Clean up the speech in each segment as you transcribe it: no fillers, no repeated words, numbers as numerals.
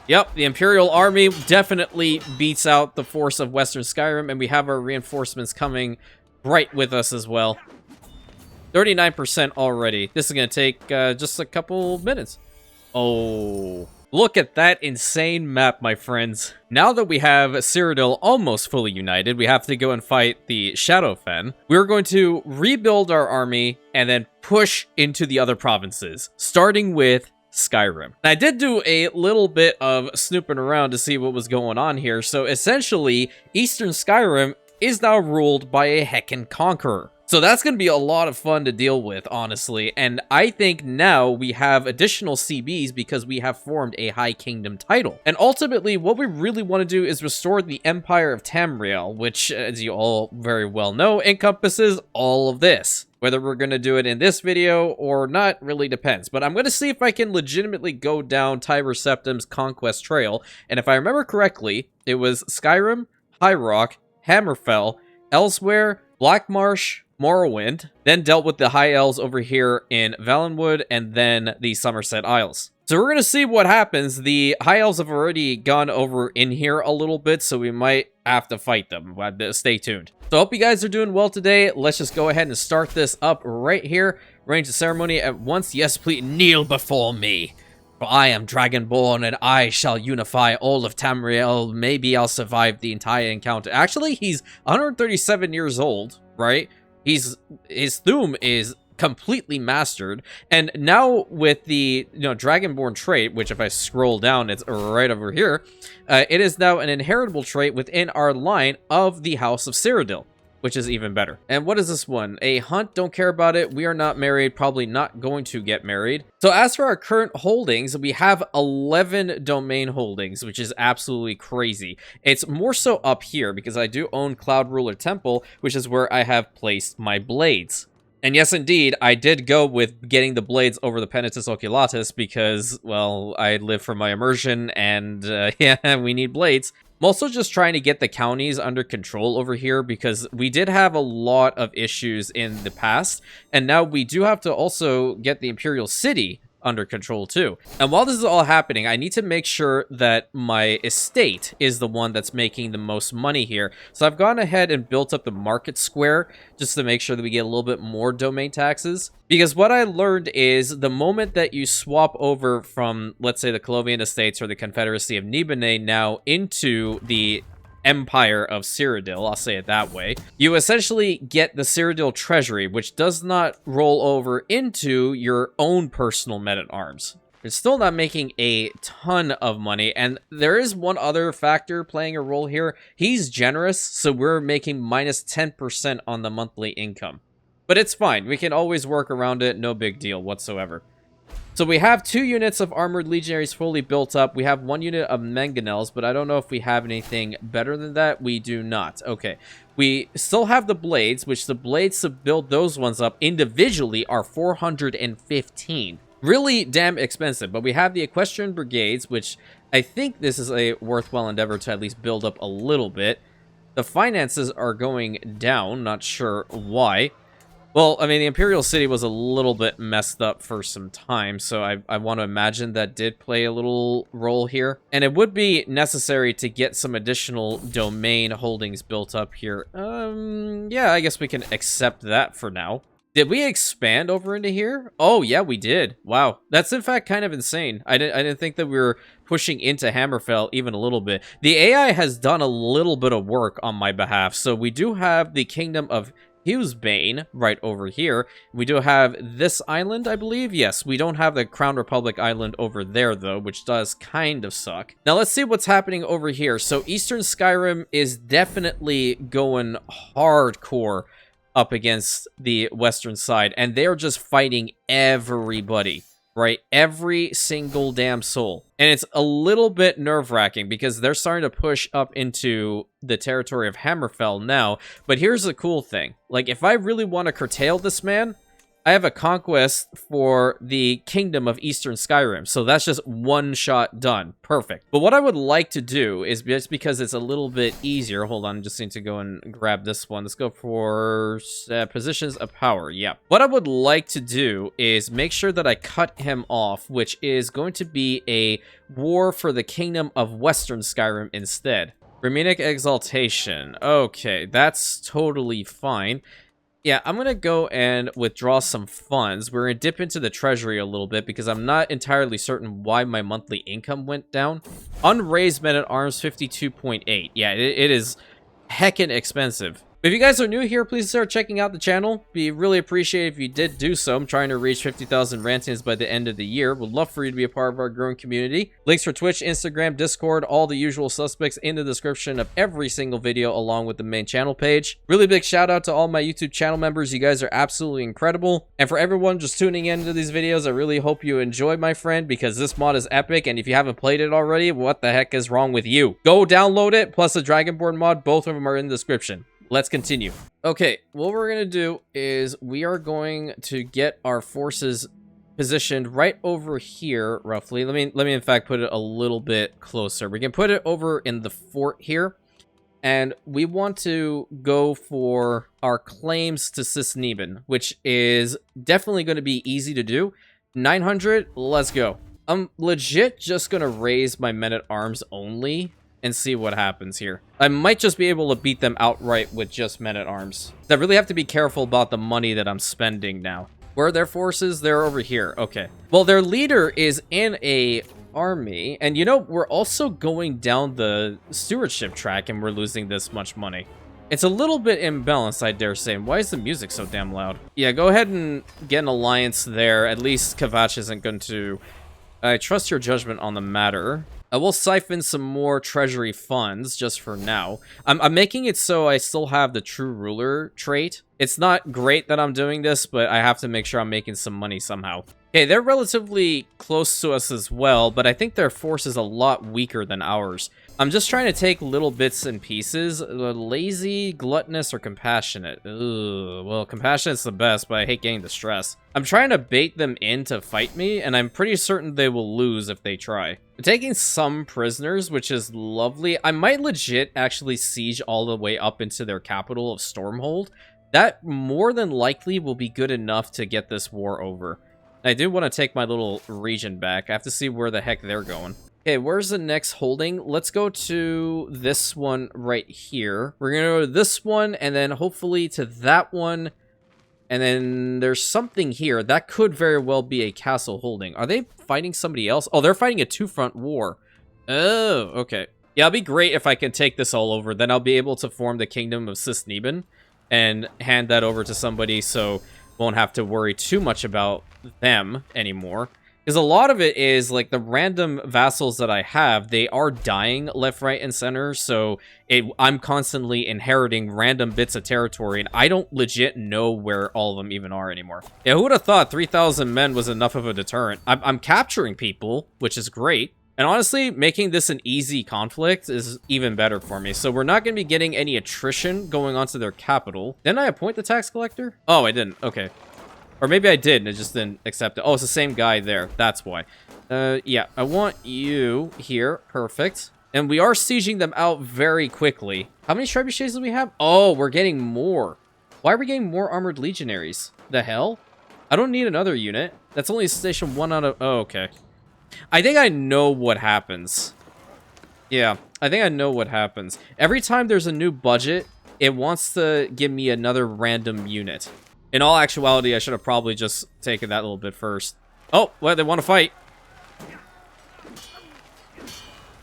Yep, the Imperial Army definitely beats out the force of Western Skyrim, and we have our reinforcements coming right with us as well. 39% already. This is going to take just a couple minutes. Oh, look at that insane map, my friends. Now that we have Cyrodiil almost fully united, we have to go and fight the Shadowfen. We're going to rebuild our army and then push into the other provinces, starting with Skyrim. I did do a little bit of snooping around to see what was going on here. So essentially, Eastern Skyrim is now ruled by a heckin' conqueror. So that's going to be a lot of fun to deal with, honestly. And I think now we have additional CBs because we have formed a High Kingdom title. And ultimately, what we really want to do is restore the Empire of Tamriel, which, as you all very well know, encompasses all of this. Whether we're going to do it in this video or not really depends. But I'm going to see if I can legitimately go down Tiber Septim's Conquest Trail. And if I remember correctly, it was Skyrim, High Rock, Hammerfell, Elsewhere, Blackmarsh, Morrowind, then dealt with the High Elves over here in Valenwood, and then the Somerset Isles. So we're going to see what happens. The High Elves have already gone over in here a little bit, so we might have to fight them. Stay tuned. So I hope you guys are doing well today. Let's just go ahead and start this up right here. Arrange the ceremony at once. Yes, please kneel before me. For I am Dragonborn, and I shall unify all of Tamriel. Maybe I'll survive the entire encounter. Actually, he's 137 years old, right? His Thuum is completely mastered, and now with the Dragonborn trait, which if I scroll down, it's right over here, it is now an inheritable trait within our line of the House of Cyrodiil, which is even better. And what is this one? A hunt, don't care about it. We are not married, probably not going to get married. So as for our current holdings, we have 11 domain holdings, which is absolutely crazy. It's more so up here because I do own Cloud Ruler Temple, which is where I have placed my blades. And yes, indeed, I did go with getting the blades over the Penitus Oculatus because, well, I live for my immersion and yeah, we need blades. I'm also just trying to get the counties under control over here because we did have a lot of issues in the past, and now we do have to also get the Imperial City under control too. And while this is all happening, I need to make sure that my estate is the one that's making the most money here. So I've gone ahead and built up the market square just to make sure that we get a little bit more domain taxes. Because what I learned is the moment that you swap over from, let's say, the Colovian Estates or the Confederacy of Nibene now into the Empire of Cyrodiil, I'll say it that way, you essentially get the Cyrodiil treasury, which does not roll over into your own personal men-at-arms. It's still not making a ton of money, and there is one other factor playing a role here. He's generous, so we're making minus 10% on the monthly income. But it's fine. We can always work around it. No big deal whatsoever. So we have 2 units of Armored Legionaries fully built up. We have 1 unit of Mangonels, but I don't know if we have anything better than that. We do not. Okay. We still have the Blades, which the Blades to build those ones up individually are 415. Really damn expensive, but we have the Equestrian Brigades, which I think this is a worthwhile endeavor to at least build up a little bit. The finances are going down, not sure why. Well, I mean, the Imperial City was a little bit messed up for some time, so I want to imagine that did play a little role here. And it would be necessary to get some additional domain holdings built up here. Yeah, I guess we can accept that for now. Did we expand over into here? Oh, yeah, we did. Wow. That's, in fact, kind of insane. I didn't think that we were pushing into Hammerfell even a little bit. The AI has done a little bit of work on my behalf, so we do have the Kingdom of Hughesbane right over here. We do have this island, I believe. Yes, we don't have the Crown Republic island over there, though, which does kind of suck. Now, let's see what's happening over here. So, Eastern Skyrim is definitely going hardcore up against the Western side, and they're just fighting everybody, right? Every single damn soul. And it's a little bit nerve-wracking because they're starting to push up into the territory of Hammerfell now. But here's the cool thing. Like, if I really want to curtail this man, I have a conquest for the Kingdom of Eastern Skyrim, so that's just one shot done. Perfect. But what I would like to do is, just because it's a little bit easier, hold on, I just need to go and grab this one. Let's go for positions of power. Yeah. What I would like to do is make sure that I cut him off, which is going to be a war for the Kingdom of Western Skyrim instead. Ramenic Exaltation. Okay, that's totally fine. Yeah, I'm going to go and withdraw some funds. We're going to dip into the treasury a little bit because I'm not entirely certain why my monthly income went down. Unraised men-at-arms 52.8. Yeah, it is heckin' expensive. If you guys are new here, please start checking out the channel. Be really appreciated if you did do so. I'm trying to reach 50,000 Rantians by the end of the year. Would love for you to be a part of our growing community. Links for Twitch, Instagram, Discord, all the usual suspects in the description of every single video along with the main channel page. Really big shout out to all my YouTube channel members. You guys are absolutely incredible. And for everyone just tuning into these videos, I really hope you enjoy, my friend, because this mod is epic. And if you haven't played it already, what the heck is wrong with you? Go download it, plus the Dragonborn mod. Both of them are in the description. Let's continue. Okay, what we're going to do is we are going to get our forces positioned right over here, roughly. Let me in fact put it a little bit closer. We can put it over in the fort here. And we want to go for our claims to Sisneben, which is definitely going to be easy to do. 900, let's go. I'm legit just going to raise my men-at-arms only and see what happens here. I might just be able to beat them outright with just men-at-arms. I really have to be careful about the money that I'm spending now. Where are their forces? They're over here. Okay. Well, their leader is in a army. And, you know, we're also going down the stewardship track and we're losing this much money. It's a little bit imbalanced, I dare say. Why is the music so damn loud? Yeah, go ahead and get an alliance there. At least Kavach isn't going to... I trust your judgment on the matter. I will siphon some more treasury funds just for now. I'm making it so I still have the true ruler trait. It's not great that I'm doing this, but I have to make sure I'm making some money somehow. Okay, they're relatively close to us as well, but I think their force is a lot weaker than ours. I'm just trying to take little bits and pieces. Lazy, gluttonous, or compassionate? Ugh, well, compassionate's the best, but I hate getting the stress. I'm trying to bait them in to fight me, and I'm pretty certain they will lose if they try. I'm taking some prisoners, which is lovely. I might legit actually siege all the way up into their capital of Stormhold. That more than likely will be good enough to get this war over. I do want to take my little region back. I have to see where the heck they're going. Okay, where's the next holding? Let's go to this one right here. We're going to go to this one, and then hopefully to that one. And then there's something here. That could very well be a castle holding. Are they fighting somebody else? Oh, they're fighting a two-front war. Oh, okay. Yeah, it'll be great if I can take this all over. Then I'll be able to form the Kingdom of Sisneben and hand that over to somebody, so won't have to worry too much about them anymore. Because a lot of it is, like, the random vassals that I have, they are dying left, right, and center, so I'm constantly inheriting random bits of territory, and I don't legit know where all of them even are anymore. Yeah, who would have thought 3,000 men was enough of a deterrent? I'm capturing people, which is great. And honestly, making this an easy conflict is even better for me. So we're not going to be getting any attrition going onto their capital. Didn't I appoint the tax collector? Oh, I didn't. Okay. Or maybe I did and it just didn't accept it. Oh, it's the same guy there. That's why. Yeah, I want you here. Perfect. And we are sieging them out very quickly. How many trebuchets do we have? Oh, we're getting more. Why are we getting more armored legionaries? The hell? I don't need another unit. That's only station 1 out of... Oh, okay. I think I know what happens. Yeah, I think I know what happens. Every time there's a new budget, it wants to give me another random unit. In all actuality, I should have probably just taken that little bit first. Oh, well, they want to fight.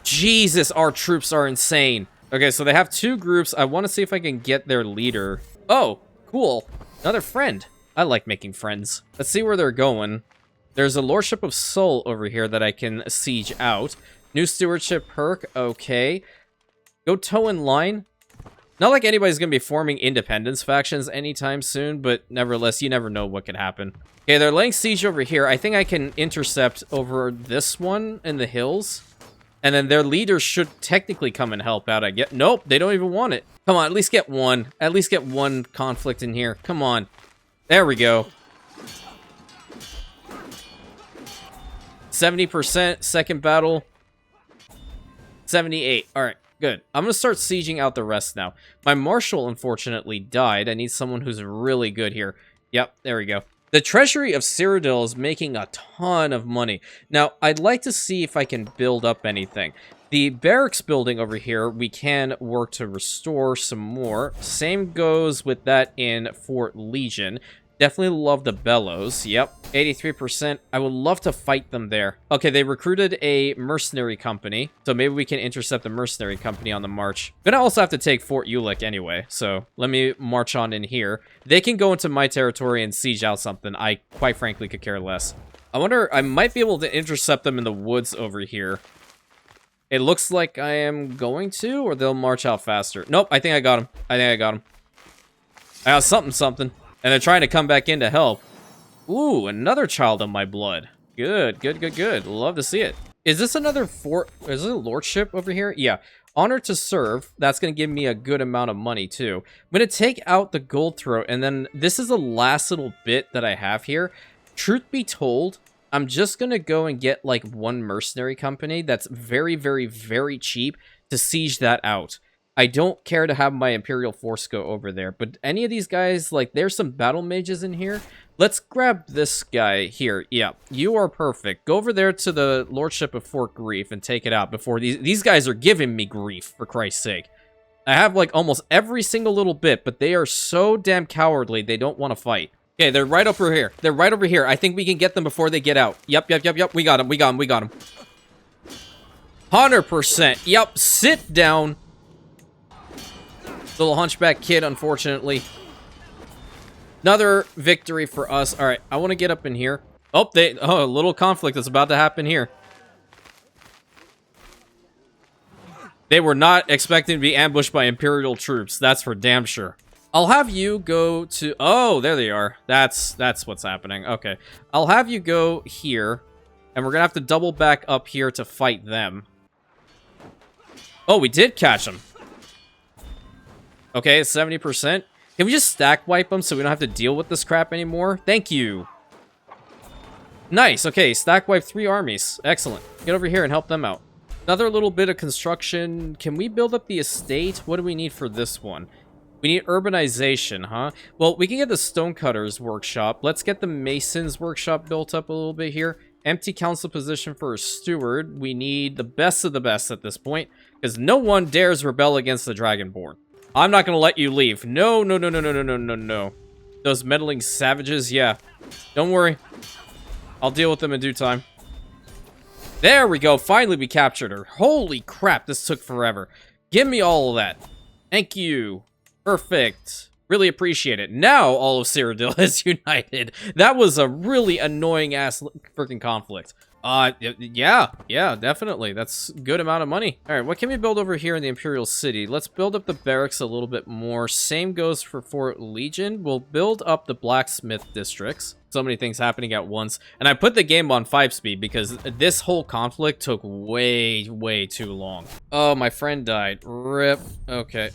Jesus, our troops are insane. Okay, so they have two groups. I want to see if I can get their leader. Oh, cool. Another friend. I like making friends. Let's see where they're going. There's a Lordship of Soul over here that I can siege out. New Stewardship perk. Okay. Go toe in line. Not like anybody's going to be forming independence factions anytime soon, but nevertheless, you never know what could happen. Okay, they're laying siege over here. I think I can intercept over this one in the hills. And then their leaders should technically come and help out, I guess. Nope, they don't even want it. Come on, at least get one. At least get one conflict in here. Come on. There we go. 70%, second battle. 78. All right, good. I'm going to start sieging out the rest now. My marshal, unfortunately, died. I need someone who's really good here. Yep, there we go. The treasury of Cyrodiil is making a ton of money. Now, I'd like to see if I can build up anything. The barracks building over here, we can work to restore some more. Same goes with that in Fort Legion. Definitely love the bellows. Yep, 83%. I would love to fight them there. Okay, they recruited a mercenary company, so maybe we can intercept the mercenary company on the march. Gonna also have to take Fort Ulick anyway, so let me march on in here. They can go into my territory and siege out something. I, quite frankly, could care less. I wonder, I might be able to intercept them in the woods over here. It looks like I am going to, or they'll march out faster. Nope, I think I got him. I got something. And they're trying to come back in to help. Ooh, another child of my blood. Good. Love to see it. Is this another fort? Is it a lordship over here? Yeah. Honor to serve. That's going to give me a good amount of money, too. I'm going to take out the gold throat, and then this is the last little bit that I have here. Truth be told, I'm just going to go and get, like, one mercenary company that's very, very, very cheap to siege that out. I don't care to have my Imperial force go over there, but any of these guys, like, there's some battle mages in here. Let's grab this guy here. Yeah, you are perfect. Go over there to the Lordship of Fort Grief and take it out before these guys are giving me grief, for Christ's sake. I have, like, almost every single little bit, but they are so damn cowardly, they don't want to fight. Okay, they're right over here. They're right over here. I think we can get them before they get out. Yep. We got them. 100%. Yep, sit down. Little hunchback kid, unfortunately. Another victory for us. All right, I want to get up in here. Oh, a little conflict that's about to happen here. They were not expecting to be ambushed by Imperial troops. That's for damn sure. I'll have you go to... Oh, there they are. That's what's happening. Okay. I'll have you go here, and we're going to have to double back up here to fight them. Oh, we did catch them. Okay, 70%. Can we just stack wipe them so we don't have to deal with this crap anymore? Thank you. Nice. Okay, stack wipe 3 armies. Excellent. Get over here and help them out. Another little bit of construction. Can we build up the estate? What do we need for this one? We need urbanization, huh? Well, we can get the stonecutters workshop. Let's get the masons workshop built up a little bit here. Empty council position for a steward. We need the best of the best at this point, because no one dares rebel against the Dragonborn. I'm not going to let you leave. No. Those meddling savages, yeah. Don't worry. I'll deal with them in due time. There we go. Finally, we captured her. Holy crap, this took forever. Give me all of that. Thank you. Perfect. Really appreciate it. Now, all of Cyrodiil is united. That was a really annoying-ass freaking conflict. Yeah, definitely. That's a good amount of money. All right, what can we build over here in the Imperial City? Let's build up the barracks a little bit more. Same goes for Fort Legion. We'll build up the blacksmith districts. So many things happening at once. And I put the game on 5-speed because this whole conflict took way too long. Oh, my friend died. RIP. Okay.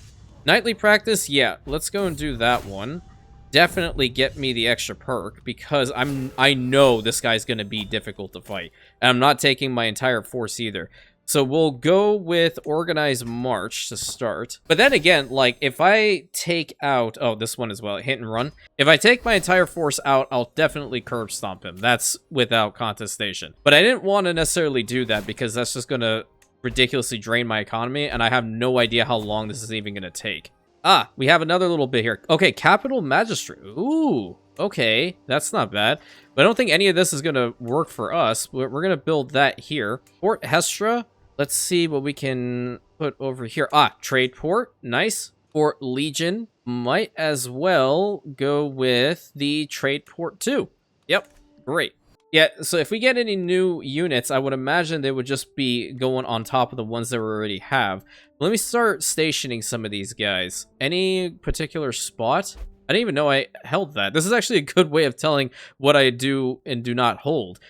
Nightly practice? Yeah, let's go and do that one. Definitely get me the extra perk because I know this guy's going to be difficult to fight. And I'm not taking my entire force either. So we'll go with Organized March to start. But then again, like, if I take out... Oh, this one as well. Hit and run. If I take my entire force out, I'll definitely curb stomp him. That's without contestation. But I didn't want to necessarily do that because that's just going to ridiculously drain my economy. And I have no idea how long this is even going to take. Ah, we have another little bit here. Okay, Capital Magistrate. Ooh, okay. That's not bad. But I don't think any of this is going to work for us. We're going to build that here. Fort Hestra. Let's see what we can put over here. Ah, Trade Port. Nice. Fort Legion. Might as well go with the Trade Port too. Yep, great. Yeah, so if we get any new units, I would imagine they would just be going on top of the ones that we already have. Let me start stationing some of these guys. Any particular spot? I didn't even know I held that. This is actually a good way of telling what I do and do not hold.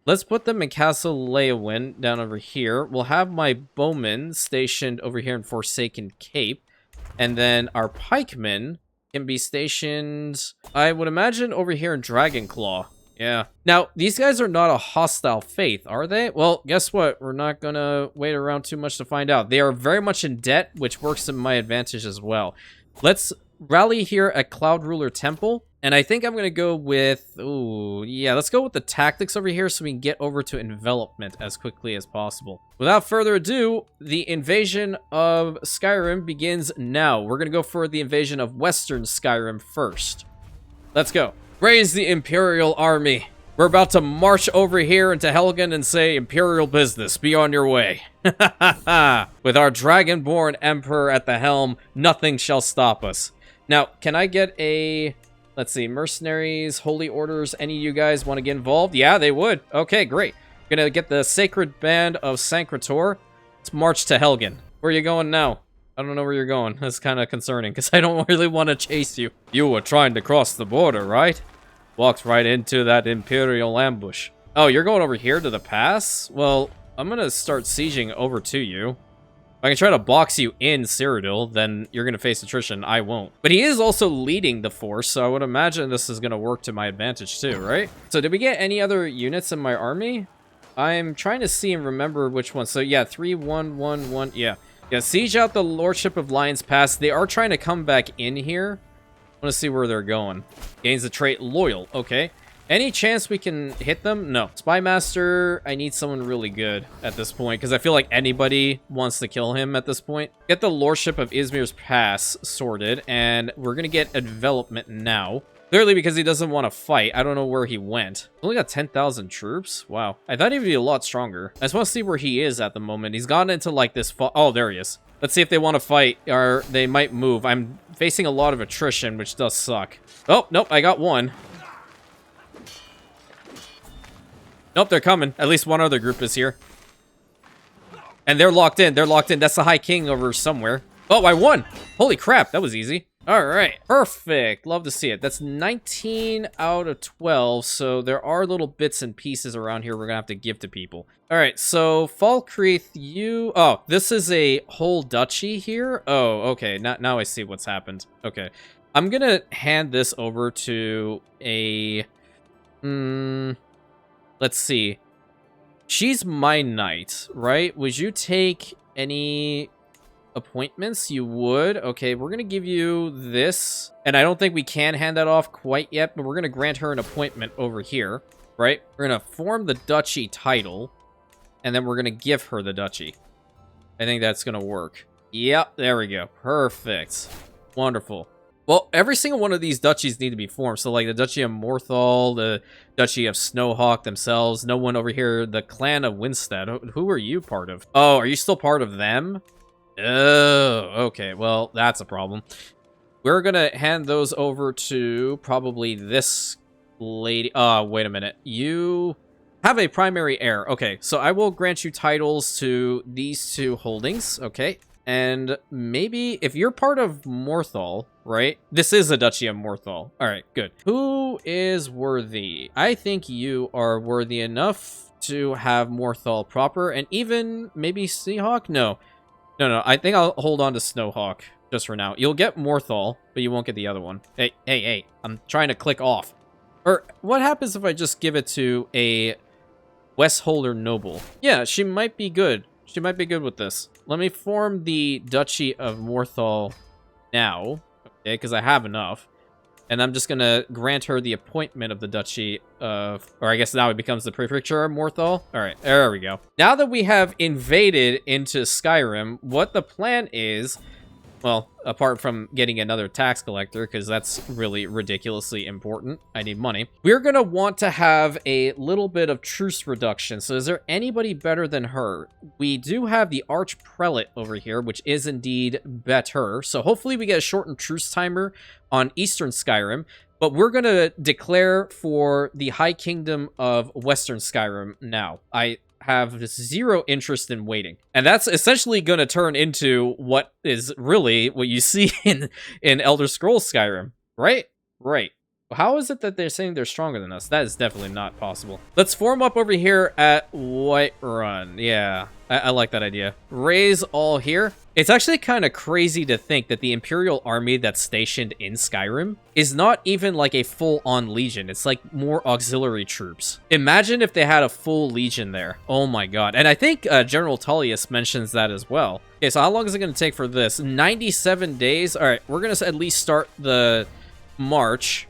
Let's put them in Castle Leowyn down over here. We'll have my bowmen stationed over here in Forsaken Cape. And then our pikemen can be stationed, I would imagine, over here in Dragonclaw. Yeah. Now, these guys are not a hostile faith, are they? Well, guess what? We're not gonna wait around too much to find out. They are very much in debt, which works in my advantage as well. Let's rally here at Cloud Ruler Temple. And I think I'm going to go with... Ooh, yeah, let's go with the tactics over here so we can get over to envelopment as quickly as possible. Without further ado, the invasion of Skyrim begins now. We're going to go for the invasion of Western Skyrim first. Let's go. Raise the Imperial Army. We're about to march over here into Helgen and say, Imperial business, be on your way. With our Dragonborn Emperor at the helm, nothing shall stop us. Now, can I get a... Let's see, mercenaries, holy orders, any of you guys want to get involved? Yeah, they would. Okay, great. Gonna get the Sacred Band of Sancrator. Let's march to Helgen. Where are you going now? I don't know where you're going. That's kind of concerning, because I don't really want to chase you. You were trying to cross the border, right? Walked right into that Imperial ambush. Oh, you're going over here to the pass? Well, I'm gonna start sieging over to you. If I can try to box you in Cyrodiil, then you're going to face attrition. I won't. But he is also leading the force, so I would imagine this is going to work to my advantage too, right? So did we get any other units in my army? I'm trying to see and remember which one. So yeah, 3, 1, 1, 1. Yeah. Yeah, siege out the Lordship of Lions Pass. They are trying to come back in here. I want to see where they're going. Gains the trait Loyal. Okay. Any chance we can hit them? No. Spy Master, I need someone really good at this point, because I feel like anybody wants to kill him at this point. Get the Lordship of Izmir's Pass sorted, and we're going to get a development now. Clearly because he doesn't want to fight. I don't know where he went. Only got 10,000 troops? Wow. I thought he'd be a lot stronger. I just want to see where he is at the moment. He's gone into like this... Oh, there he is. Let's see if they want to fight, or they might move. I'm facing a lot of attrition, which does suck. Oh, nope, I got one. Nope, they're coming. At least one other group is here. And they're locked in. They're locked in. That's the High King over somewhere. Oh, I won. Holy crap. That was easy. All right. Perfect. Love to see it. That's 19 out of 12. So there are little bits and pieces around here we're going to have to give to people. All right. So Falkreath, you... Oh, this is a whole duchy here? Oh, okay. Now I see what's happened. Okay. I'm going to hand this over to a... Let's see. She's my knight, right? Would you take any appointments? You would. Okay, we're going to give you this. And I don't think we can hand that off quite yet, but we're going to grant her an appointment over here, right? We're going to form the duchy title, and then we're going to give her the duchy. I think that's going to work. Yep, there we go. Perfect. Wonderful. Well, every single one of these duchies need to be formed. So, like, the Duchy of Morthal, the Duchy of Snowhawk themselves, no one over here, the Clan of Winstead. Who are you part of? Oh, are you still part of them? Oh, okay. Well, that's a problem. We're going to hand those over to probably this lady. Oh, wait a minute. You have a primary heir. Okay, so I will grant you titles to these two holdings. Okay. And maybe if you're part of Morthal, right? This is a Duchy of Morthal. All right, good. Who is worthy? I think you are worthy enough to have Morthal proper, and even maybe Seahawk? No. I think I'll hold on to Snowhawk just for now. You'll get Morthal, but you won't get the other one. Hey. I'm trying to click off. Or what happens if I just give it to a Westholder Noble? Yeah, she might be good. She might be good with this. Let me form the Duchy of Morthal now, okay, because I have enough. And I'm just going to grant her the appointment of the Duchy of... Or I guess now it becomes the Prefecture of Morthal. All right, there we go. Now that we have invaded into Skyrim, what the plan is... Well, apart from getting another tax collector, because that's really ridiculously important. I need money. We're going to want to have a little bit of truce reduction. So is there anybody better than her? We do have the Arch Prelate over here, which is indeed better. So hopefully we get a shortened truce timer on Eastern Skyrim. But we're going to declare for the High Kingdom of Western Skyrim now. I have zero interest in waiting. And that's essentially going to turn into what is really what you see in Elder Scrolls Skyrim, right? Right. How is it that they're saying they're stronger than us? That is definitely not possible. Let's form up over here at Whiterun. Yeah, I like that idea. Raise all here. It's actually kind of crazy to think that the Imperial army that's stationed in Skyrim is not even like a full-on legion. It's like more auxiliary troops. Imagine if they had a full legion there. Oh my god. And I think General Tullius mentions that as well. Okay, so how long is it going to take for this? 97 days. All right, we're going to at least start the march.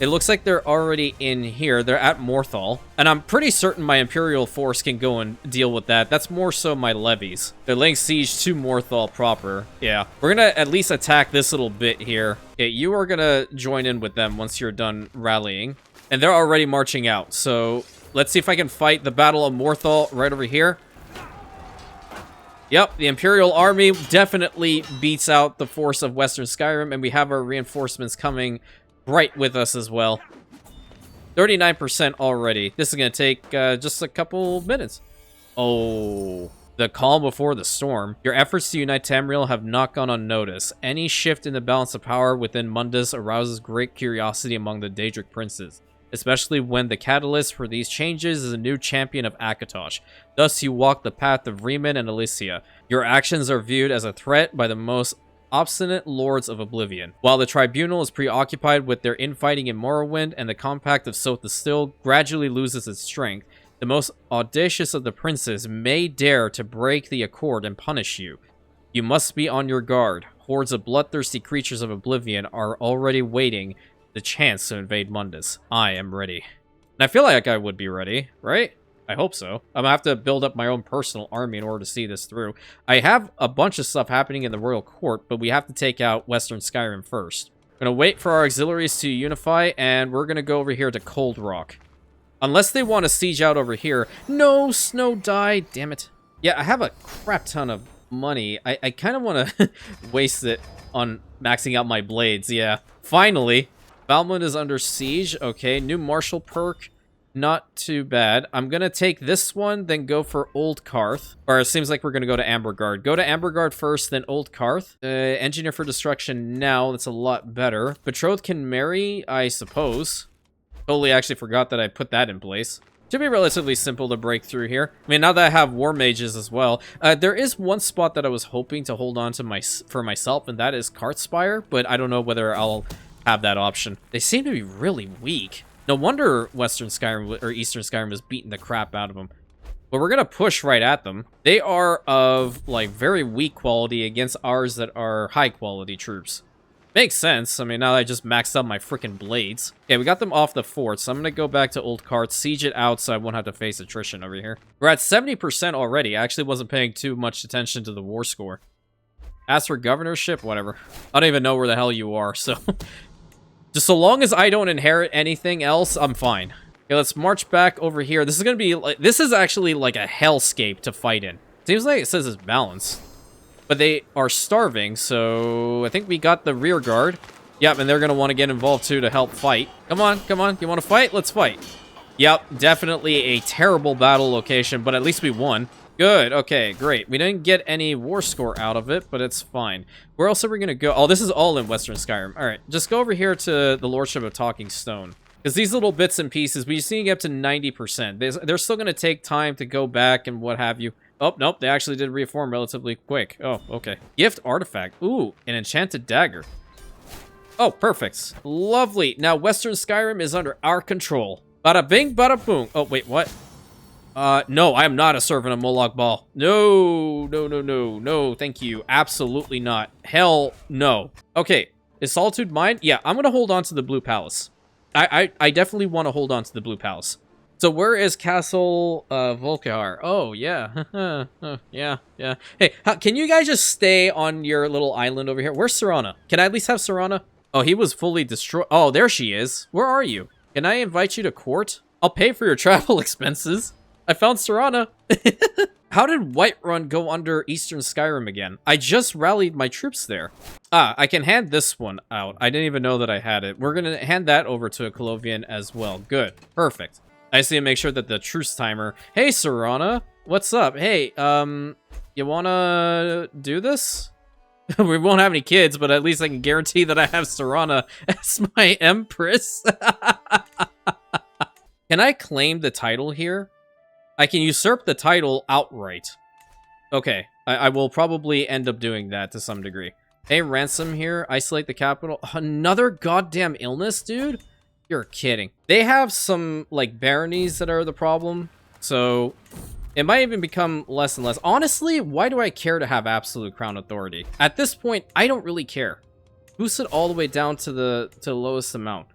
It looks like they're already in here. They're at Morthal. And I'm pretty certain my Imperial force can go and deal with that. That's more so my levies. They're laying siege to Morthal proper. Yeah. We're going to at least attack this little bit here. Okay, you are going to join in with them once you're done rallying. And they're already marching out. So let's see if I can fight the Battle of Morthal right over here. Yep, the Imperial army definitely beats out the force of Western Skyrim. And we have our reinforcements coming right with us as well. 39% already. This is going to take just a couple minutes. Oh, the calm before the storm. Your efforts to unite Tamriel have not gone unnoticed. Any shift in the balance of power within Mundus arouses great curiosity among the Daedric princes, especially when the catalyst for these changes is a new champion of Akatosh. Thus, you walk the path of Riemann and Elysia. Your actions are viewed as a threat by the most obstinate lords of Oblivion. While the Tribunal is preoccupied with their infighting in Morrowind and the Compact of Sotha Still gradually loses its strength, the most audacious of the princes may dare to break the accord and punish you. You must be on your guard. Hordes of bloodthirsty creatures of Oblivion are already waiting the chance to invade Mundus. I am ready. And I feel like I would be ready, right? I hope so. I'm gonna have to build up my own personal army in order to see this through. I have a bunch of stuff happening in the Royal Court, but we have to take out Western Skyrim first. I'm gonna wait for our auxiliaries to unify, and we're gonna go over here to Cold Rock. Unless they want to siege out over here. No, Snow died. Damn it. Yeah, I have a crap ton of money. I kind of want to waste it on maxing out my blades. Yeah. Finally. Balmund is under siege. Okay, new martial perk. Not too bad. I'm going to take this one, then go for Old Karth. Or it seems like we're going to go to Amberguard. Go to Amberguard first, then Old Karth. Engineer for Destruction now. That's a lot better. Betrothed can marry, I suppose. Totally actually forgot that I put that in place. Should be relatively simple to break through here. I mean, now that I have War Mages as well. There is one spot that I was hoping to hold on to for myself, and that is Karthspire. But I don't know whether I'll have that option. They seem to be really weak. No wonder Western Skyrim or Eastern Skyrim is beating the crap out of them. But we're going to push right at them. They are of, like, very weak quality against ours that are high-quality troops. Makes sense. I mean, now that I just maxed out my freaking blades. Okay, we got them off the fort, so I'm going to go back to Old Karth, siege it out so I won't have to face attrition over here. We're at 70% already. I actually wasn't paying too much attention to the war score. As for governorship, whatever. I don't even know where the hell you are, so... Just so long as I don't inherit anything else, I'm fine. Okay, let's march back over here. This is going to be like... This is actually like a hellscape to fight in. Seems like it says it's balanced. But they are starving, so I think we got the rear guard. Yep, and they're going to want to get involved too to help fight. Come on, come on. You want to fight? Let's fight. Yep, definitely a terrible battle location, but at least we won. Good, okay, great. We didn't get any war score out of it, but it's fine. Where else are we going to go? Oh, this is all in Western Skyrim. All right, just go over here to the Lordship of Talking Stone. Because these little bits and pieces, we just need to get up to 90%. They're still going to take time to go back and what have you. Oh, nope, they actually did reform relatively quick. Oh, okay. Gift artifact. Ooh, an enchanted dagger. Oh, perfect. Lovely. Now, Western Skyrim is under our control. Bada bing, bada boom. Oh, wait, what? No, I am not a servant of Moloch Baal. No, no, no, no, no, thank you. Absolutely not. Hell no. Okay, is Solitude mine? Yeah, I'm gonna hold on to the Blue Palace. I definitely want to hold on to the Blue Palace. So where is Castle Volkihar? Oh, yeah. Yeah. Hey, can you guys just stay on your little island over here? Where's Serana? Can I at least have Serana? Oh, he was fully destroyed. Oh, there she is. Where are you? Can I invite you to court? I'll pay for your travel expenses. I found Serana. How did Whiterun go under Eastern Skyrim again? I just rallied my troops there. Ah, I can hand this one out. I didn't even know that I had it. We're going to hand that over to a Colovian as well. Good. Perfect. I just need to make sure that the truce timer... Hey, Serana. What's up? Hey, you want to do this? We won't have any kids, but at least I can guarantee that I have Serana as my empress. Can I claim the title here? I can usurp the title outright. Okay, I will probably end up doing that to some degree. Hey, ransom here. Isolate the capital. Another goddamn illness, dude? You're kidding. They have some, like, baronies that are the problem. So, it might even become less and less. Honestly, why do I care to have absolute crown authority? At this point, I don't really care. Boost it all the way down to the lowest amount.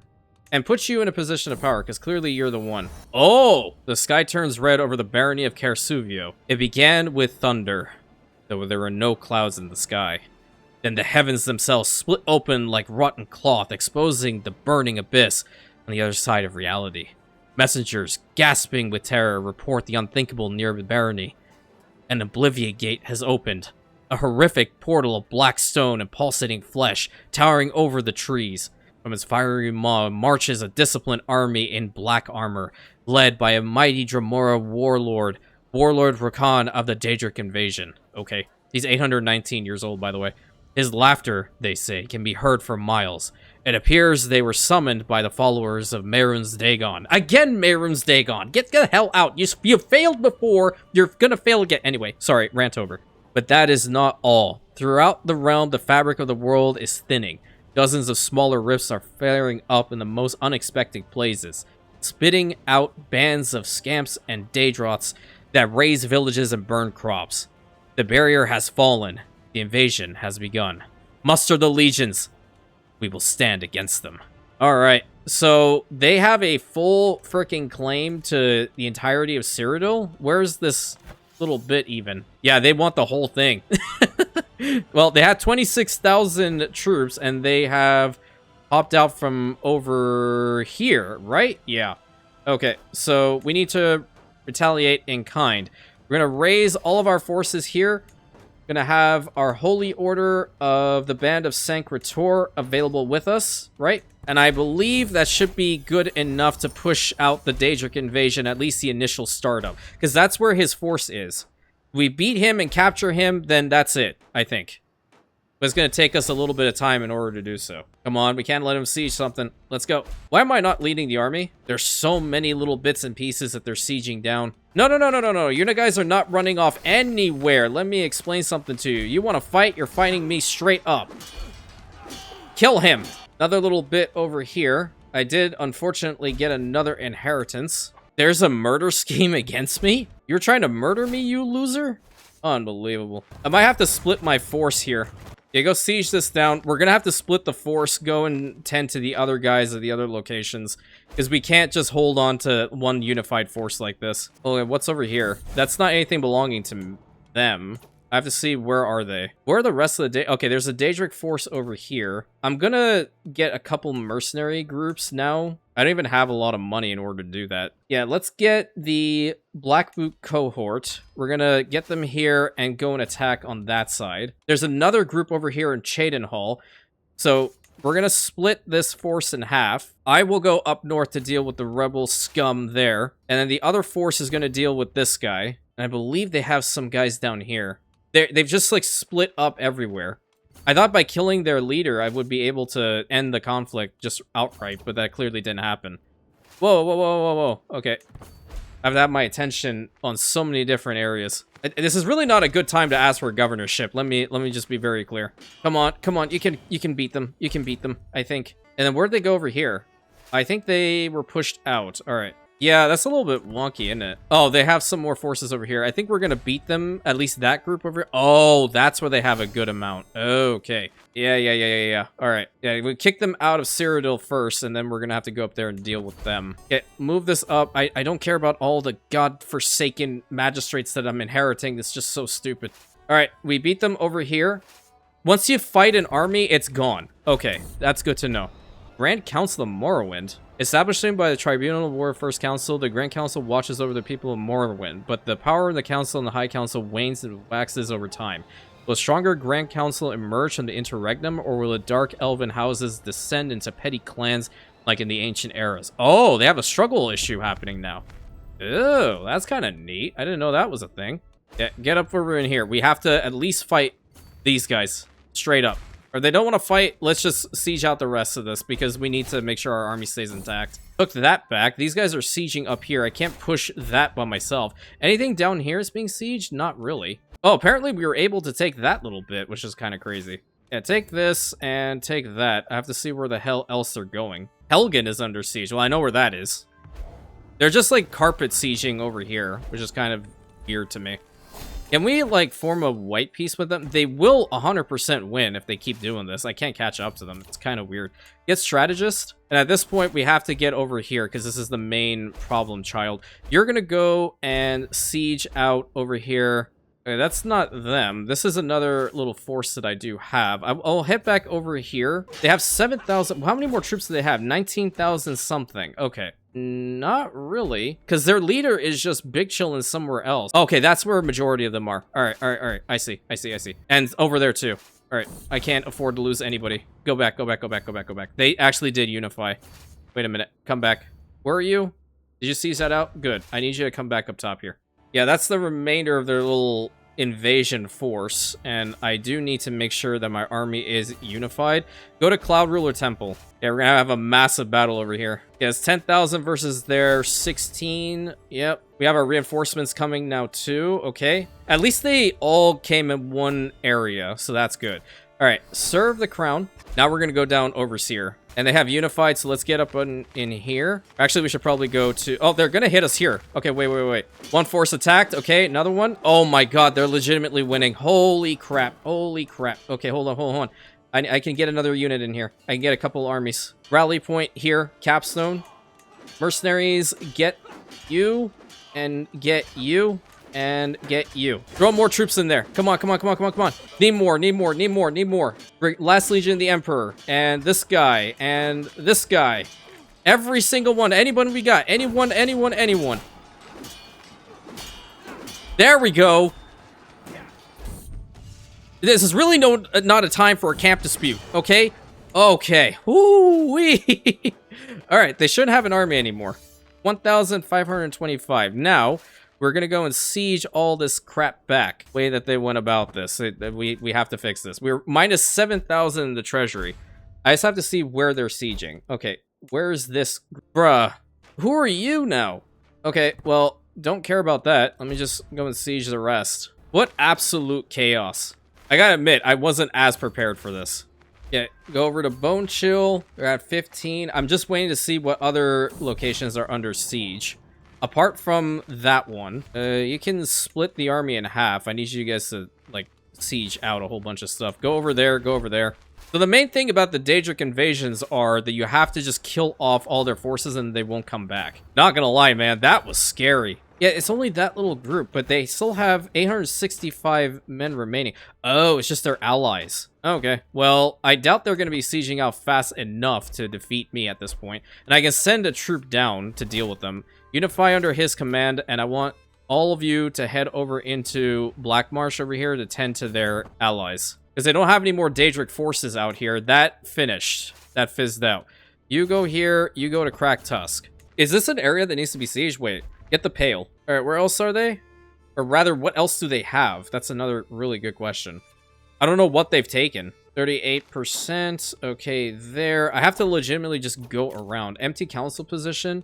And put you in a position of power, because clearly you're the one. Oh! The sky turns red over the barony of Carsuvio. It began with thunder, though there were no clouds in the sky. Then the heavens themselves split open like rotten cloth, exposing the burning abyss on the other side of reality. Messengers, gasping with terror, report the unthinkable near the barony. An Oblivion Gate has opened. A horrific portal of black stone and pulsating flesh, towering over the trees. From its fiery maw marches a disciplined army in black armor, led by a mighty Dremora warlord, Rakan of the Daedric invasion. Okay, he's 819 years old, by the way. His laughter, they say, can be heard for miles. It appears they were summoned by the followers of Mehrunes Dagon. Again, Mehrunes Dagon! Get the hell out! You failed before, you're gonna fail again. Anyway, sorry, rant over. But that is not all. Throughout the realm, the fabric of the world is thinning. Dozens of smaller rifts are flaring up in the most unexpected places, spitting out bands of scamps and Daedroths that raze villages and burn crops. The barrier has fallen. The invasion has begun. Muster the legions. We will stand against them. Alright, so they have a full freaking claim to the entirety of Cyrodiil? Where's this little bit even? Yeah, they want the whole thing. Well, they had 26,000 troops, and they have popped out from over here, right? Yeah. Okay, so we need to retaliate in kind. We're going to raise all of our forces here. We're going to have our Holy Order of the Band of Sancretor available with us, right? And I believe that should be good enough to push out the Daedric invasion, at least the initial startup, because that's where his force is. We beat him and capture him, then that's it, I think. But it's going to take us a little bit of time in order to do so. Come on, we can't let him siege something. Let's go. Why am I not leading the army? There's so many little bits and pieces that they're sieging down. No. You guys are not running off anywhere. Let me explain something to you. You want to fight? You're fighting me straight up. Kill him. Another little bit over here. I did, unfortunately, get another inheritance. There's a murder scheme against me? You're trying to murder me, you loser? Unbelievable. I might have to split my force here. Yeah, go siege this down. We're gonna have to split the force, go and tend to the other guys at the other locations, because we can't just hold on to one unified force like this. Oh, what's over here? That's not anything belonging to them. I have to see, where are they? Where are the rest of the okay, there's a Daedric force over here. I'm gonna get a couple mercenary groups now. I don't even have a lot of money in order to do that. Yeah, let's get the Black Boot cohort. We're gonna get them here and go and attack on that side. There's another group over here in Cheydinhal. So we're gonna split this force in half. I will go up north to deal with the rebel scum there. And then the other force is gonna deal with this guy. And I believe they have some guys down here. They've just, like, split up everywhere. I thought by killing their leader, I would be able to end the conflict just outright, but that clearly didn't happen. Whoa. Okay. I've had my attention on so many different areas. This is really not a good time to ask for a governorship. Let me just be very clear. Come on. You can beat them. You can beat them, I think. And then where'd they go over here? I think they were pushed out. All right. Yeah, that's a little bit wonky, isn't it? Oh, they have some more forces over here. I think we're going to beat them, at least that group over here. Oh, that's where they have a good amount. Okay. Yeah. All right. Yeah, we kick them out of Cyrodiil first, and then we're going to have to go up there and deal with them. Okay, move this up. I don't care about all the godforsaken magistrates that I'm inheriting. It's just so stupid. All right, we beat them over here. Once you fight an army, it's gone. Okay, that's good to know. Grand Council of Morrowind. Established by the Tribunal of War First Council, the Grand Council watches over the people of Morrowind, but the power of the Council and the High Council wanes and waxes over time. Will a stronger Grand Council emerge from the interregnum, or will the dark elven houses descend into petty clans like in the ancient eras? Oh, they have a struggle issue happening now. Oh, that's kind of neat. I didn't know that was a thing. Yeah, get up over in here. We have to at least fight these guys Straight up. Or they don't want to fight, let's just siege out the rest of this because we need to make sure our army stays intact. Took that back. These guys are sieging up here. I can't push that by myself. Anything down here is being sieged? Not really. Oh, apparently we were able to take that little bit, which is kind of crazy. Yeah, take this and take that. I have to see where the hell else they're going. Helgen is under siege. Well, I know where that is. They're just like carpet sieging over here, which is kind of weird to me. Can we, like, form a white peace with them? They will 100% win if they keep doing this. I can't catch up to them. It's kind of weird. Get strategist. And at this point, we have to get over here because this is the main problem child. You're going to go and siege out over here. Okay, that's not them. This is another little force that I do have. I'll head back over here. They have 7,000. How many more troops do they have? 19,000 something. Okay. Not really, because their leader is just big chilling somewhere else. Okay, that's where a majority of them are. All right. I see. And over there too. All right, I can't afford to lose anybody. Go back. They actually did unify. Wait a minute, come back. Where are you? Did you seize that out? Good. I need you to come back up top here. Yeah, that's the remainder of their little invasion force, and I do need to make sure that my army is unified. Go to Cloud Ruler Temple. Yeah, we're gonna have a massive battle over here. Yeah, it's 10,000 versus their 16. Yep. We have our reinforcements coming now too. Okay. At least they all came in one area, so that's good. All right, serve the crown. Now we're gonna go down Overseer. And they have unified, so let's get up in here. Actually, we should probably go to... Oh, they're gonna hit us here. Okay, wait. One force attacked. Okay, another one. Oh my god, they're legitimately winning. Holy crap. Okay, hold on. I can get another unit in here. I can get a couple armies. Rally point here. Capstone. Mercenaries, get you. And get you. And get you. Throw more troops in there. Come on. Need more. Great. Last Legion of the Emperor. And this guy. And this guy. Every single one. Anyone we got. Anyone. There we go. This is really not a time for a camp dispute. Okay? Okay. Woo-wee. Alright, they shouldn't have an army anymore. 1,525. Now... we're going to go and siege all this crap back. Way that they went about this. We have to fix this. We're minus 7,000 in the treasury. I just have to see where they're sieging. Okay, where's this? Bruh. Who are you now? Okay, well, don't care about that. Let me just go and siege the rest. What absolute chaos. I gotta admit, I wasn't as prepared for this. Yeah, go over to Bone Chill. They're at 15. I'm just waiting to see what other locations are under siege. Apart from that one, you can split the army in half. I need you guys to, like, siege out a whole bunch of stuff. Go over there. So the main thing about the Daedric invasions are that you have to just kill off all their forces and they won't come back. Not gonna lie, man, that was scary. Yeah, it's only that little group, but they still have 865 men remaining. Oh, it's just their allies. Okay, well, I doubt they're going to be sieging out fast enough to defeat me at this point. And I can send a troop down to deal with them. Unify under his command, and I want all of you to head over into Black Marsh over here to tend to their allies. Because they don't have any more Daedric forces out here. That finished. That fizzed out. You go here, you go to Crack Tusk. Is this an area that needs to be sieged? Wait. Get the Pale. Alright, where else are they? Or rather, what else do they have? That's another really good question. I don't know what they've taken. 38%. Okay, there. I have to legitimately just go around. Empty council position.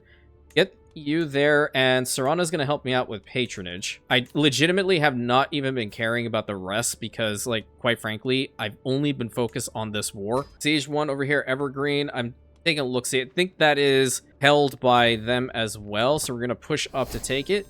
Get you there. And Serana's going to help me out with patronage. I legitimately have not even been caring about the rest because, like, quite frankly, I've only been focused on this war. Siege 1 over here, Evergreen. I'm taking a look. See, I think that is held by them as well, so we're gonna push up to take it.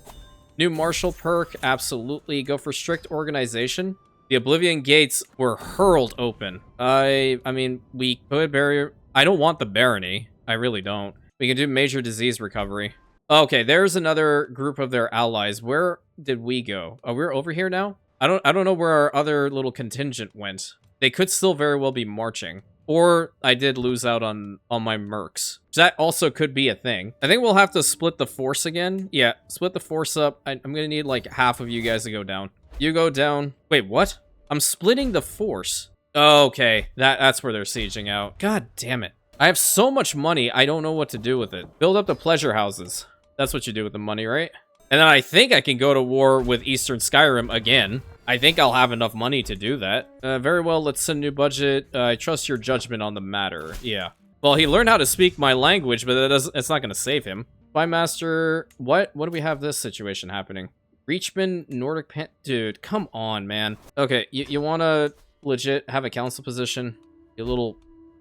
New martial perk, absolutely. Go for strict organization. The Oblivion Gates were hurled open. I mean, we could bury... I don't want the barony. I really don't. We can do major disease recovery. Okay, there's another group of their allies. Where did we go? Oh, we're over here now? I don't know where our other little contingent went. They could still very well be marching. Or I did lose out on my mercs. That also could be a thing. I think we'll have to split the force again. Yeah, split the force up. I'm going to need like half of you guys to go down. You go down. Wait, what? I'm splitting the force. Okay, that's where they're sieging out. God damn it. I have so much money, I don't know what to do with it. Build up the pleasure houses. That's what you do with the money, right? And then I think I can go to war with Eastern Skyrim again. I think I'll have enough money to do that. Very well, let's send a new budget. I trust your judgment on the matter. Yeah. Well, he learned how to speak my language, but it's not going to save him. Spy Master, what do we have this situation happening? Reachman, Nordic Pan... Dude, come on, man. Okay, you want to legit have a council position? You little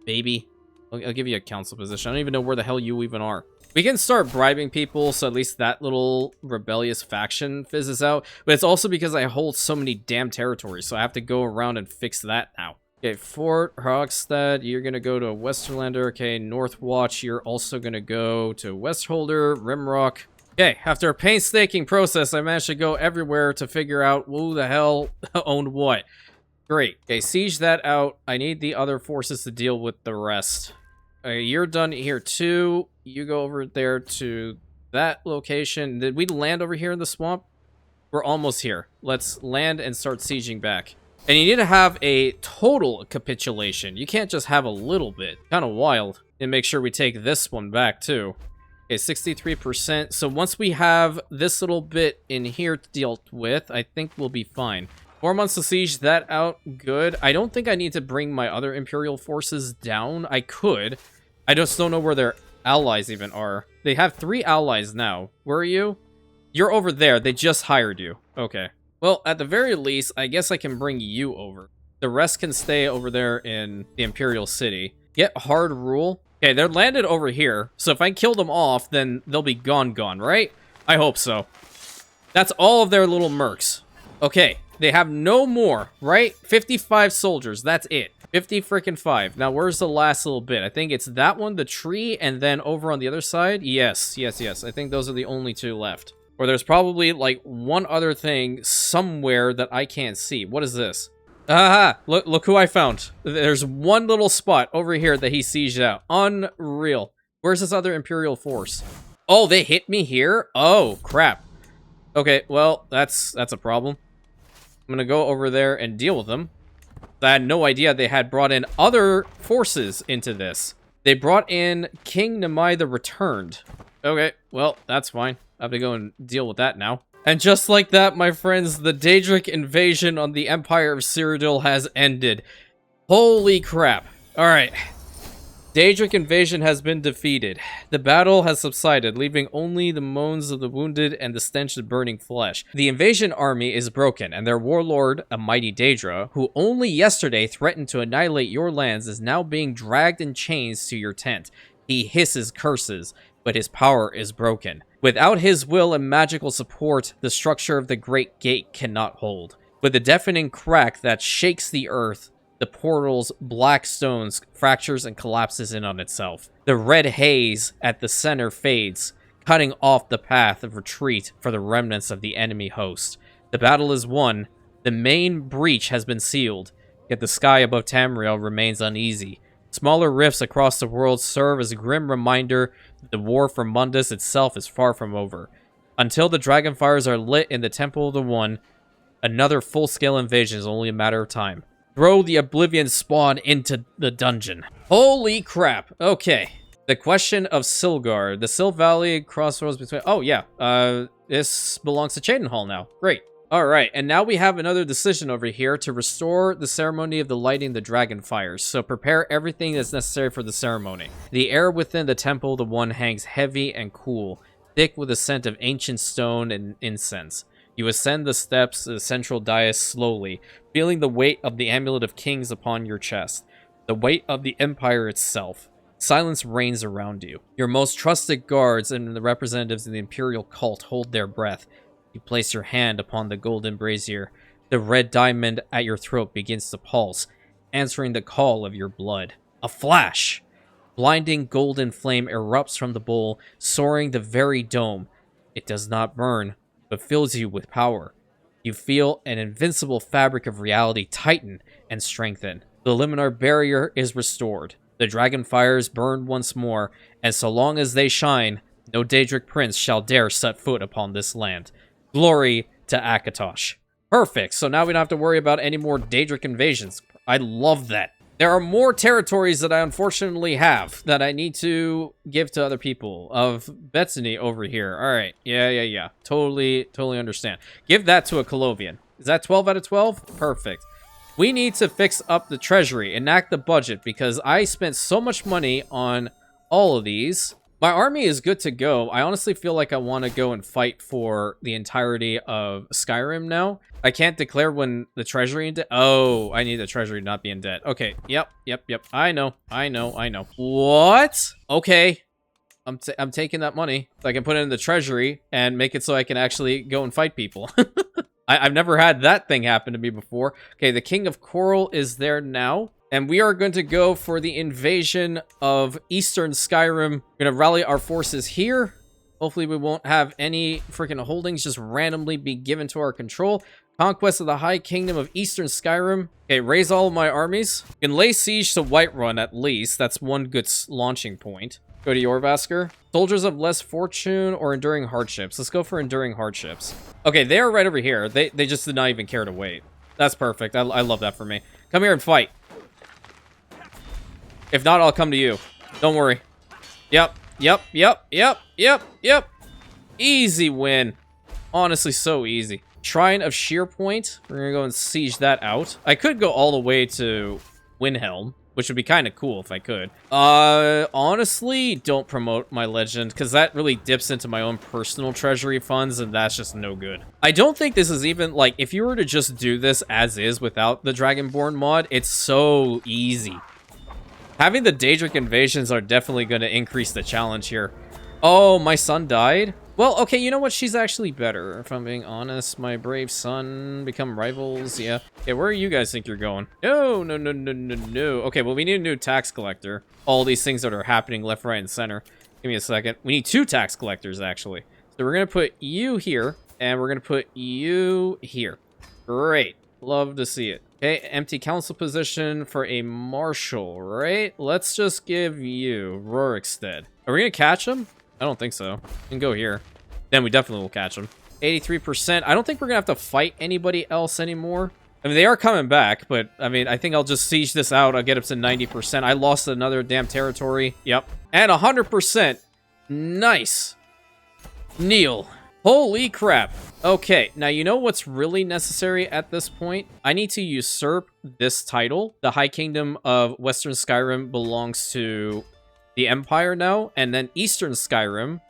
baby. I'll give you a council position. I don't even know where the hell you even are. We can start bribing people, so at least that little rebellious faction fizzes out. But it's also because I hold so many damn territories, so I have to go around and fix that now. Okay, Fort Hogstad, you're going to go to Westerlander. Okay, Northwatch, you're also going to go to Westholder, Rimrock. Okay, after a painstaking process, I managed to go everywhere to figure out who the hell owned what. Great. Okay, siege that out. I need the other forces to deal with the rest. You're done here too. You go over there to that location. Did we land over here in the swamp? We're almost here. Let's land and start sieging back. And you need to have a total capitulation. You can't just have a little bit. Kind of wild. And make sure we take this one back too. Okay, 63%. So once we have this little bit in here dealt with, I think we'll be fine. 4 months to siege that out. Good. I don't think I need to bring my other Imperial forces down. I could. I just don't know where their allies even are. They have 3 allies now. Where are you? You're over there. They just hired you. Okay. Well, at the very least, I guess I can bring you over. The rest can stay over there in the Imperial City. Get hard rule. Okay, they're landed over here. So if I kill them off, then they'll be gone, right? I hope so. That's all of their little mercs. Okay, they have no more, right? 55 soldiers. That's it. 50 freaking 5. Now, where's the last little bit? I think it's that one, the tree, and then over on the other side. Yes. I think those are the only 2 left. Or there's probably, like, one other thing somewhere that I can't see. What is this? Aha! Look who I found. There's one little spot over here that he sieged out. Unreal. Where's this other Imperial force? Oh, they hit me here? Oh, crap. Okay, well, that's a problem. I'm gonna go over there and deal with them. I had no idea they had brought in other forces into this. They brought in King Nemai the Returned. Okay, well, that's fine. I have to go and deal with that now. And just like that, my friends, the Daedric invasion on the Empire of Cyrodiil has ended. Holy crap. Alright. Daedric invasion has been defeated. The battle has subsided, leaving only the moans of the wounded and the stench of burning flesh. The invasion army is broken, and their warlord, a mighty Daedra, who only yesterday threatened to annihilate your lands, is now being dragged in chains to your tent. He hisses curses, but his power is broken. Without his will and magical support, the structure of the Great Gate cannot hold. With a deafening crack that shakes the earth, the portal's black stones fractures and collapses in on itself. The red haze at the center fades, cutting off the path of retreat for the remnants of the enemy host. The battle is won. The main breach has been sealed, yet the sky above Tamriel remains uneasy. Smaller rifts across the world serve as a grim reminder that the war for Mundus itself is far from over. Until the Dragonfires are lit in the Temple of the One, another full-scale invasion is only a matter of time. Throw the Oblivion spawn into the dungeon. Holy crap. Okay. The question of Silgar. The Sil Valley crossroads between... Oh, yeah. This belongs to Cheydinhal now. Great. Alright, and now we have another decision over here to restore the ceremony of the lighting the Dragonfires. So prepare everything that's necessary for the ceremony. The air within the Temple of the One hangs heavy and cool, thick with a scent of ancient stone and incense. You ascend the steps of the central dais slowly, feeling the weight of the Amulet of Kings upon your chest, the weight of the Empire itself. Silence reigns around you. Your most trusted guards and the representatives of the Imperial cult hold their breath. You place your hand upon the golden brazier. The red diamond at your throat begins to pulse, answering the call of your blood. A flash! Blinding golden flame erupts from the bowl, soaring the very dome. It does not burn, but fills you with power. You feel an invincible fabric of reality tighten and strengthen. The Liminar barrier is restored. The Dragonfires burn once more, and so long as they shine, no Daedric prince shall dare set foot upon this land. Glory to Akatosh. Perfect, so now we don't have to worry about any more Daedric invasions. I love that. There are more territories that I unfortunately have that I need to give to other people. Of Bethany over here. Alright, yeah. Totally understand. Give that to a Colovian. Is that 12 out of 12? Perfect. We need to fix up the treasury, enact the budget, because I spent so much money on all of these. My army is good to go. I honestly feel like I want to go and fight for the entirety of Skyrim now. I can't declare when the treasury in debt. Oh, I need the treasury to not be in debt. Okay, yep. I know. What? Okay. I'm taking that money so I can put it in the treasury and make it so I can actually go and fight people. I've never had that thing happen to me before. Okay, the King of Coral is there now. And we are going to go for the invasion of Eastern Skyrim. We're going to rally our forces here. Hopefully we won't have any freaking holdings just randomly be given to our control. Conquest of the High Kingdom of Eastern Skyrim. Okay, raise all of my armies. You can lay siege to Whiterun at least. That's one good launching point. Go to Jorvaskr. Soldiers of less fortune or enduring hardships. Let's go for enduring hardships. Okay, they are right over here. They just did not even care to wait. That's perfect. I love that for me. Come here and fight. If not, I'll come to you. Don't worry. Yep. Easy win. Honestly, so easy. Shrine of Sheerpoint. We're gonna go and siege that out. I could go all the way to Windhelm, which would be kind of cool if I could. Honestly, don't promote my legend, because that really dips into my own personal treasury funds, and that's just no good. I don't think this is even, like, if you were to just do this as is without the Dragonborn mod, it's so easy. Having the Daedric invasions are definitely going to increase the challenge here. Oh, my son died? Well, okay, you know what? She's actually better, if I'm being honest. My brave son become rivals, yeah. Okay, where do you guys think you're going? No. Okay, well, we need a new tax collector. All these things that are happening left, right, and center. Give me a second. We need 2 tax collectors, actually. So we're going to put you here, and we're going to put you here. Great. Love to see it. Okay, empty council position for a marshal, right? Let's just give you Rorikstead. Are we going to catch him? I don't think so. We can go here. Then we definitely will catch him. 83%. I don't think we're going to have to fight anybody else anymore. I mean, they are coming back, but, I mean, I think I'll just siege this out. I'll get up to 90%. I lost another damn territory. Yep. And 100%. Nice. Kneel. Holy crap. Okay, now you know what's really necessary at this point? I need to usurp this title. The High Kingdom of Western Skyrim belongs to the Empire now, and then Eastern Skyrim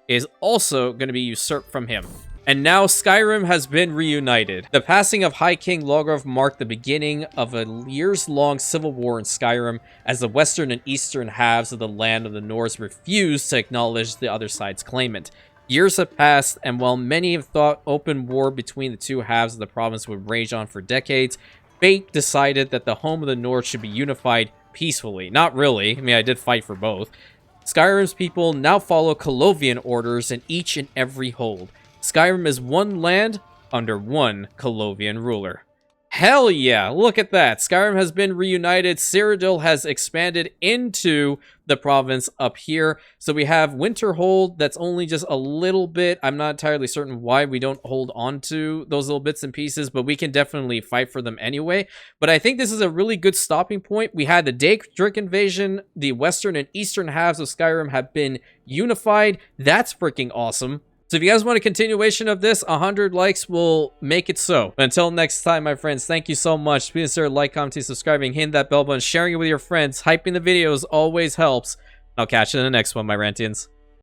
is also going to be usurped from him. And now Skyrim has been reunited. The passing of High King Logrov marked the beginning of a years-long civil war in Skyrim, as the western and eastern halves of the land of the Norse refused to acknowledge the other side's claimant. Years have passed, and while many have thought open war between the two halves of the province would rage on for decades, fate decided that the home of the North should be unified peacefully. Not really. I mean, I did fight for both. Skyrim's people now follow Colovian orders in each and every hold. Skyrim is one land under one Colovian ruler. Hell yeah, look at that. Skyrim has been reunited. Cyrodiil has expanded into the province up here. So we have Winterhold that's only just a little bit. I'm not entirely certain why we don't hold on to those little bits and pieces, but we can definitely fight for them anyway. But I think this is a really good stopping point. We had the Daedric invasion. The western and eastern halves of Skyrim have been unified. That's freaking awesome. So if you guys want a continuation of this, 100 likes will make it so. But until next time, my friends, thank you so much. Please consider like, commenting, subscribing, hitting that bell button, sharing it with your friends. Hyping the videos always helps. I'll catch you in the next one, my Rantians.